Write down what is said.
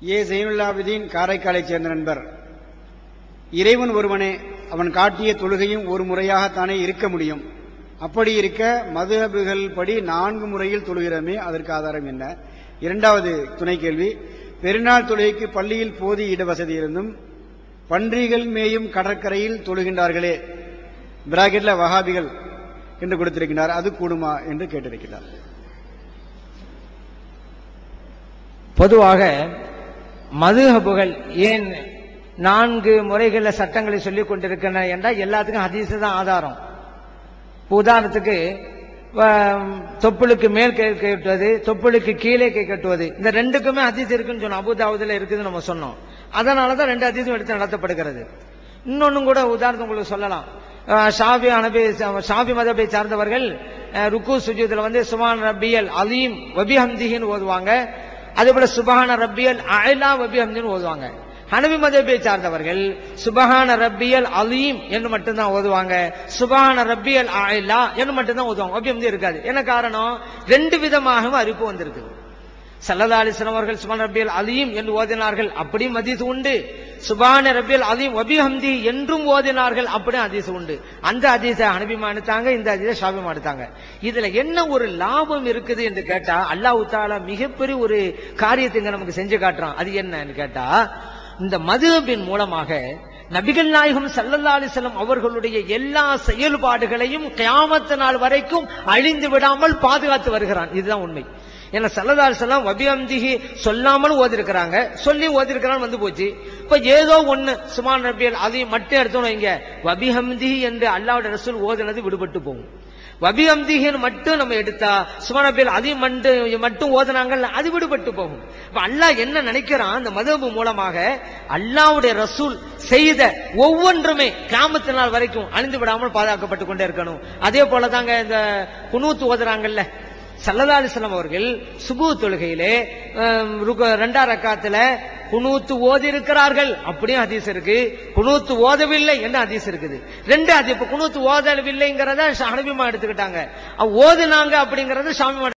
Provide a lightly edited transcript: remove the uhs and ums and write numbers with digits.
ஜெயினுல்லாபிதீன் காரைக்காலைச் சேர்ந்த நண்பர், இறைவன் ஒருவனே, அவன் காட்டிய தொழுகையும் ஒரு முறையாகத்தானே இருக்க முடியும். அப்படி இருக்க மதுஹபுகள் படி 4 முறையில் தொழுகிறோமே, அதற்கு ஆதாரம் என்ன? இரண்டாவது துணை கேள்வி, பெருநாள் தொழுகைக்கு பள்ளியில் போதிய இட வசதி இருந்தும் பன்றிகள் மேயும் கடற்கரையில் தொழுகின்றார்களே, பிராக்கெட்ல வஹாபிகள் என்று கொடுத்திருக்கிறார், அது கூடுமா என்று கேட்டிருக்கிறார். பொதுவாக மதுஹபுகள் ஏன் 4 முறைகளில் சட்டங்களை சொல்லிக் கொண்டிருக்கின்றன என்றால் எல்லாத்துக்கும் ஹதீஸ் தான் ஆதாரம். உதாரணத்துக்கு தொப்புளுக்கு மேல் கை கட்டுவது, தொப்புளுக்கு கீழே கை கட்டுவது, இந்த ரெண்டுக்குமே ஹதீஸ் இருக்குன்னு சொன்னோம். அபூதாவுதுல இருக்குதுன்னு நம்ம சொன்னோம். அதனாலதான் 2 ஹதீஸும் எடுத்து நடத்தப்படுகிறது. இன்னொன்னும் கூட உதாரணம் உங்களுக்கு சொல்லலாம். ஷாஃபி மதபை சார்ந்தவர்கள் ருக்கு சுஜூதுல சுபான் ரப்பியல் அலீம் வபிஹம்திஹின்னு ஓதுவாங்க. அதே போல சுபஹான ரப்பியல் அலா வபிஹம்தின்னு ஓதுவாங்க. ஹனபி மதபை சார்ந்தவர்கள் சுபஹான ரப்பியல் அலீம் என்று மட்டும்தான் ஓதுவாங்க, சுபஹான ரப்பியல் அலா என்று மட்டும்தான் ஓதுவாங்க. வபிஹம்தி இருக்காது. என்ன காரணம்? 2 விதமாகவும் அறிவிப்பு வந்திருக்கு. ஸல்லல்லாஹு அலைஹி வஸல்லம் அவர்கள் சுப்ஹான ரப்பியல் அலீம் என்று ஓதினார்கள், அப்படியும் ஹதீஸ் உண்டு. சுப்ஹான ரப்பியல் அலீம் வபிஹம்தி என்றும் ஓதினார்கள், அப்படியும் ஹதீஸ் உண்டு. அந்த ஹதீஸை ஹனபிமா எடுத்தாங்க, இந்த ஹதீஸை ஷாஃபிமா எடுத்தாங்க. இதுல என்ன ஒரு லாபம் இருக்குது என்று கேட்டா, அல்லாஹ் தஆலா மிகப்பெரிய ஒரு காரியத்தை நமக்கு செஞ்சு காட்டுறான். அது என்னன்னு கேட்டா, இந்த மதுஹபின் மூலமாக நபிகள் நாயகம் ஸல்லல்லாஹு அலைஹி வஸல்லம் அவர்களுடைய எல்லா செயல்பாடுகளையும் கியாமத் நாள் வரைக்கும் அழிந்து விடாமல் பாதுகாத்து வருகிறான். இதுதான் உண்மை. ஏன்னா ஸல்லல்லாஹு அலைஹி வஸல்லம் வபிஹம்திஹி சொல்லாமல் ஓதிருக்கிறாங்க, சொல்லி ஓதிருக்கிறான்னு வந்து போச்சு. இப்ப ஏதோ ஒண்ணு சுப்ஹான ரப்பியல் அலீம் மட்டும் எடுத்தோம் இங்க, வபிஹம்திஹி என்று அல்லாஹ்வுடைய ரசூல் ஓதுனது விடுபட்டு போகும். வபிஹம்திஹின்னு மட்டும் நம்ம எடுத்தா சுப்ஹான ரப்பியல் அலீம் மட்டும் ஓதுனாங்கல்ல, அது விடுபட்டு போகும். இப்ப அல்லாஹ் என்ன நினைக்கிறான், அந்த மதுஹப் மூலமாக அல்லாஹ்வுடைய ரசூல் செய்த ஒவ்வொன்றுமே கியாமத் நாள் வரைக்கும் அழிந்து விடாமல் பாதுகாக்கப்பட்டு கொண்டே இருக்கணும். அதே போலதாங்க இந்த குனூத் ஓதுறாங்கல்ல, ஸல்லல்லாஹு அலைஹி வஸல்லம் அவர்கள் சுபூ தொழுகையிலே 2 ரக்காத்துல குனூத்து ஓதி இருக்கிறார்கள், அப்படியும் ஹதீஸ் இருக்கு. குனூத்து ஓதவில்லை என்று ஹதீஸ் இருக்குது. 2 ஹதீஸ். இப்ப குனூத்து ஓதவில்லைங்கிறத ஹனபிமா எடுத்துக்கிட்டாங்க, ஓதுனாங்க அப்படிங்கறத ஷாஃபிமா